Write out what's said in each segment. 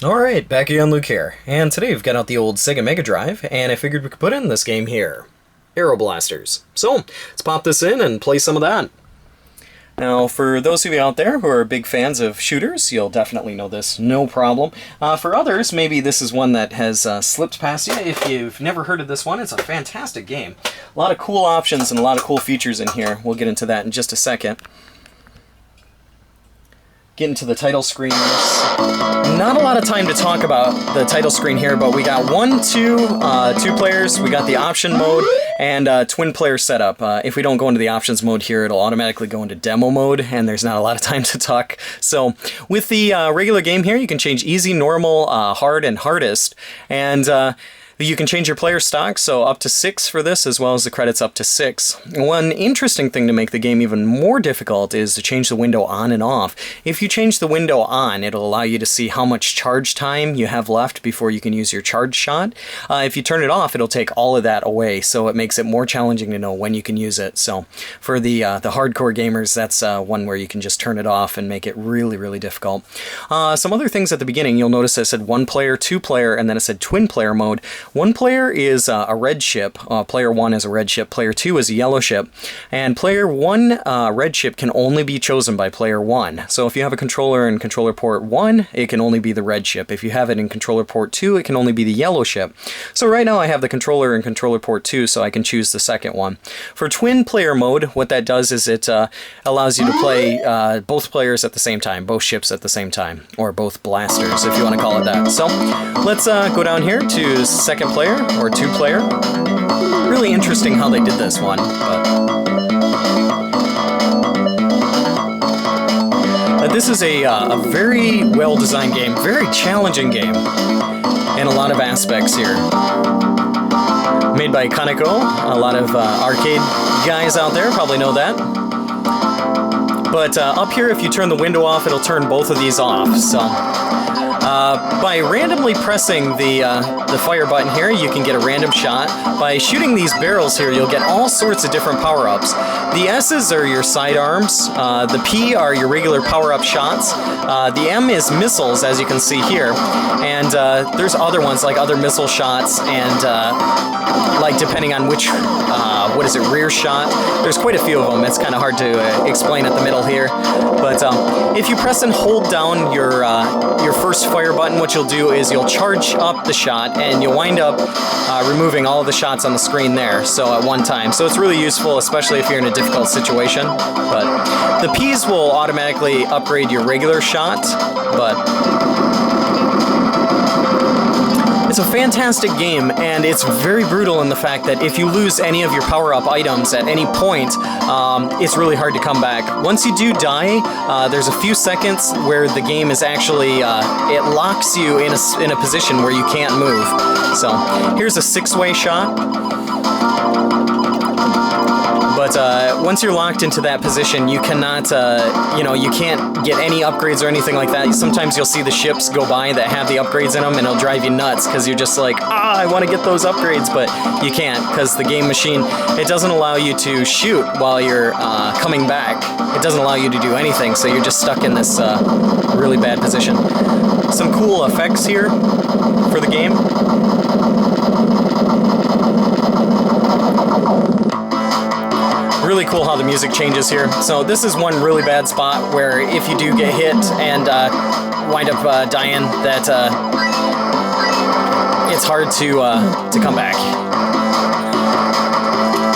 Alright, back again, Luke here, and today we've got out the old Sega Mega Drive, and I figured we could put in this game here, Aero Blasters. So, let's pop this in and play some of that. Now, for those of you out there who are big fans of shooters, you'll definitely know this, no problem. For others, maybe this is one that has slipped past you. If you've never heard of this one, it's a fantastic game. A lot of cool options and a lot of cool features in here. We'll get into that in just a second. Get into the title screen. Not a lot of time to talk about the title screen here, but we got two players, we got the option mode, and twin player setup. If we don't go into the options mode here, it'll automatically go into demo mode, and there's not a lot of time to talk. So with the regular game here, you can change easy, normal, hard, and hardest, and you can change your player stock, so up to 6 for this, as well as the credits up to 6. One interesting thing to make the game even more difficult is to change the window on and off. If you change the window on, it'll allow you to see how much charge time you have left before you can use your charge shot. If you turn it off, it'll take all of that away, so it makes it more challenging to know when you can use it. So for the hardcore gamers, that's one where you can just turn it off and make it really, really difficult. Some other things at the beginning, you'll notice it said 1 player, 2 player, and then it said twin player mode. 1 player is a red ship, player 1 is a red ship, player 2 is a yellow ship, and player 1 red ship can only be chosen by player 1. So if you have a controller in controller port 1, it can only be the red ship. If you have it in controller port 2, it can only be the yellow ship. So right now I have the controller in controller port 2, so I can choose the second one. For twin player mode, what that does is it allows you to play both players at the same time, both ships at the same time, or both blasters if you want to call it that. So let's go down here to second player, or 2 player. Really interesting how they did this one. But this is a very well-designed game, very challenging game, in a lot of aspects here. Made by Conoco, a lot of arcade guys out there probably know that. But up here, if you turn the window off, it'll turn both of these off. So by randomly pressing the fire button here, you can get a random shot. By shooting these barrels here, you'll get all sorts of different power-ups. The S's are your sidearms, the P are your regular power-up shots, the M is missiles, as you can see here, and there's other ones like other missile shots, and like depending on which, what is it, rear shot. There's quite a few of them. It's kind of hard to explain at the middle here, but if you press and hold down your first fire button, what you'll do is you'll charge up the shot, and you'll wind up removing all of the shots on the screen there, so at one time. So it's really useful, especially if you're in a difficult situation. But the P's will automatically upgrade your regular shot, but it's a fantastic game, and it's very brutal in the fact that if you lose any of your power-up items at any point, it's really hard to come back. Once you do die, there's a few seconds where the game is actually, it locks you in a position where you can't move. So here's a 6-way shot. But once you're locked into that position, you cannot, you can't get any upgrades or anything like that. Sometimes you'll see the ships go by that have the upgrades in them, and it'll drive you nuts because you're just like, I want to get those upgrades, but you can't because the game machine, it doesn't allow you to shoot while you're coming back. It doesn't allow you to do anything, so you're just stuck in this really bad position. Some cool effects here for the game. Really cool how the music changes here. So this is one really bad spot where if you do get hit and wind up dying, that it's hard to come back,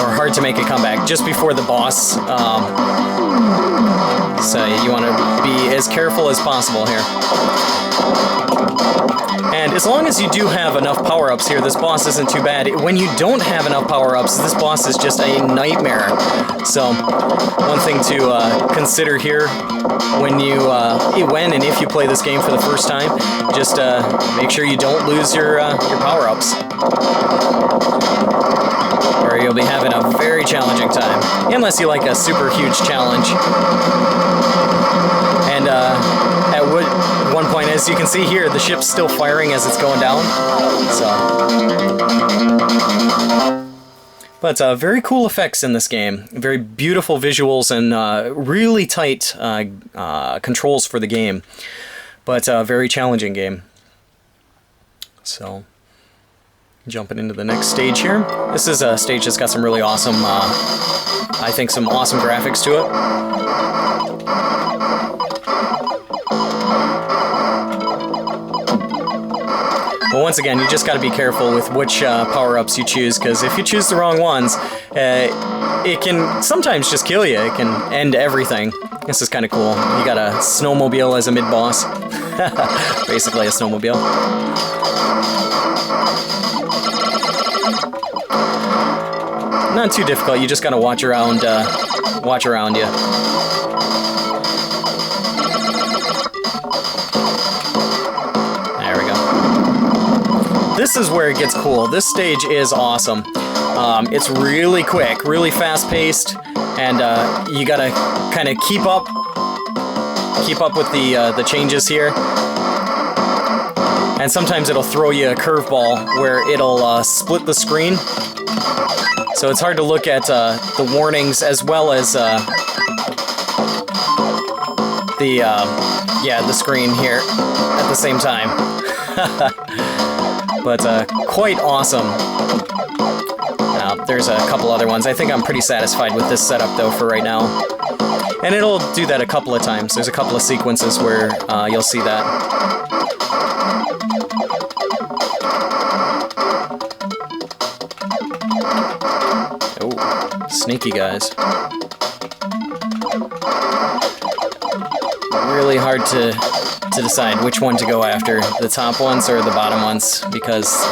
or hard to make a comeback just before the boss. So you want to be as careful as possible here. And as long as you do have enough power-ups here, this boss isn't too bad. When you don't have enough power-ups, this boss is just a nightmare. So, one thing to consider here when and if you play this game for the first time, just make sure you don't lose your power-ups, or you'll be having a very challenging time, unless you like a super huge challenge. And at one point, as you can see here, the ship's still firing as it's going down. But very cool effects in this game. Very beautiful visuals and really tight controls for the game. But very challenging game. So, jumping into the next stage here. This is a stage that's got some really awesome, I think some awesome graphics to it. But once again, you just got to be careful with which power-ups you choose, because if you choose the wrong ones, it can sometimes just kill you. It can end everything. This is kind of cool. You got a snowmobile as a mid-boss. Basically a snowmobile. Not too difficult. You just got to watch around you. This is where it gets cool. This stage is awesome. It's really quick, really fast-paced, and you gotta kind of keep up with the changes here. And sometimes it'll throw you a curveball where it'll split the screen. So it's hard to look at the warnings as well as the screen here at the same time. But quite awesome. There's a couple other ones. I think I'm pretty satisfied with this setup though for right now. And it'll do that a couple of times. There's a couple of sequences where you'll see that. Oh, sneaky guys. Really hard to decide which one to go after, the top ones or the bottom ones, because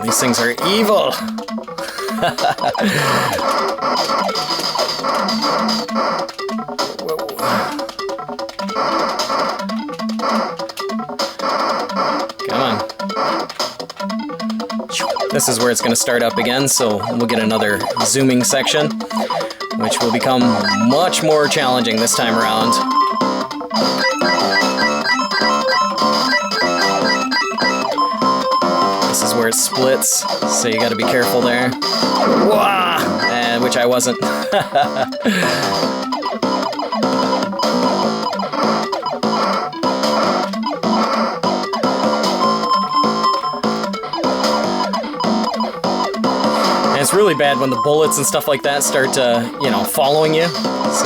these things are evil. Come on. This is where it's going to start up again, so we'll get another zooming section, which will become much more challenging this time around. This is where it splits, so you gotta be careful there. Wah! And which I wasn't. It's really bad when the bullets and stuff like that start, following you. So.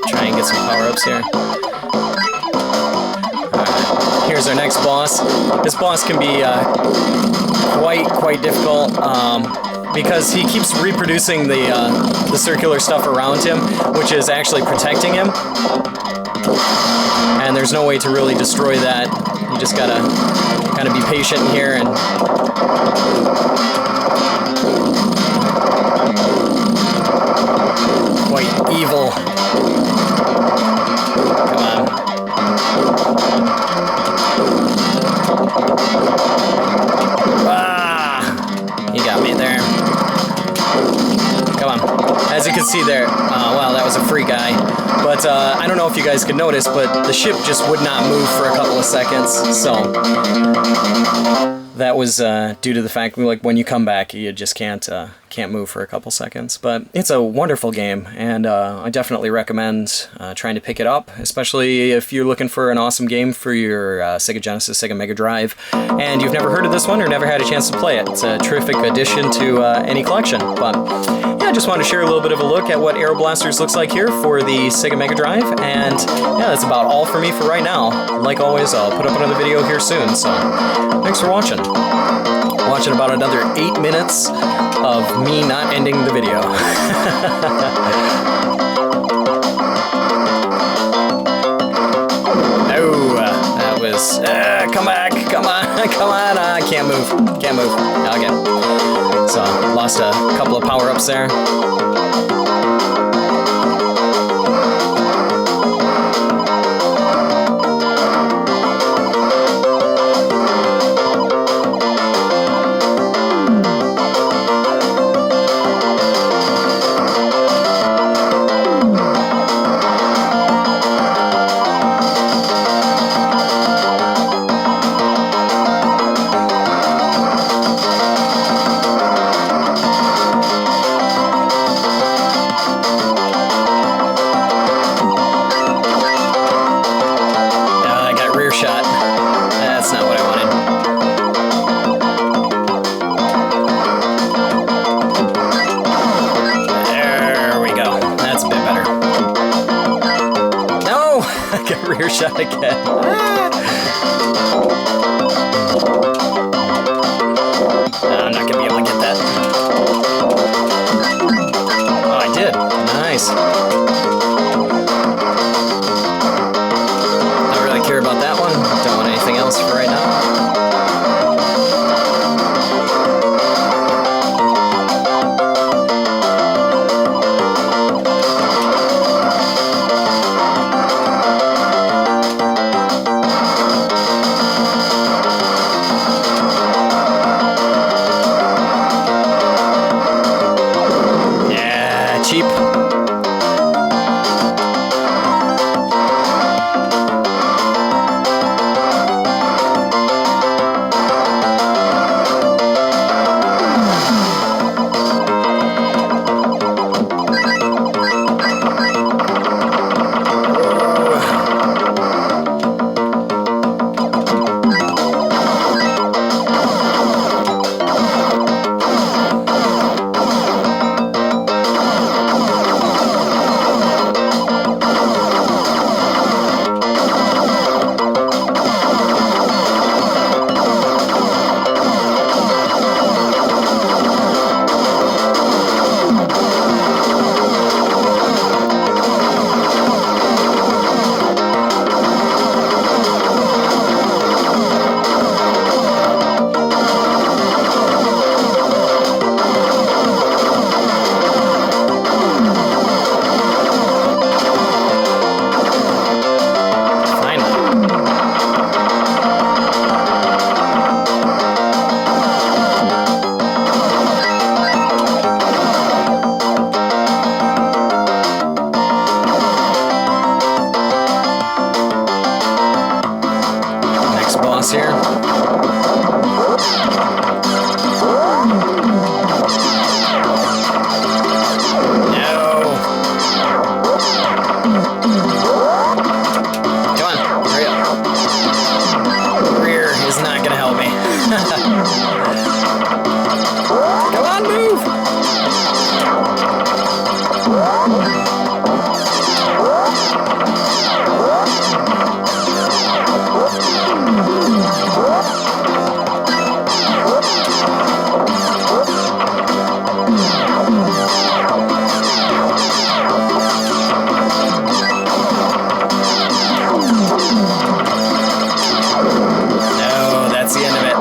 Try and get some power-ups here. Alright, here's our next boss. This boss can be quite difficult. Because he keeps reproducing the circular stuff around him, which is actually protecting him. And there's no way to really destroy that. You just gotta kind of be patient here and... Quite evil. Come on. Ah! You got me there. Come on. As you can see there, wow, that was a free guy. But I don't know if you guys could notice, but the ship just would not move for a couple of seconds. So that was due to the fact, like, when you come back, you just can't move for a couple seconds. But it's a wonderful game, and I definitely recommend trying to pick it up, especially if you're looking for an awesome game for your Sega Genesis, Sega Mega Drive, and you've never heard of this one or never had a chance to play it. It's a terrific addition to any collection. But yeah, I just wanted to share a little bit of a look at what Aero Blasters looks like here for the Sega Mega Drive, and yeah, that's about all for me for right now. Like always, I'll put up another video here soon, so thanks for watching. Watching about another 8 minutes of me not ending the video. Oh, that was... come back! Come on! Come on! I can't move. Can't move. Okay. So, lost a couple of power-ups there. shot again. I'm not gonna be able to get that. Oh, I did. Nice. Don't really care about that one. Don't want anything else for right now. Cheap. Here. No. Come on, hurry up. Rear is not gonna help me. Come on, move! No, that's the end of it.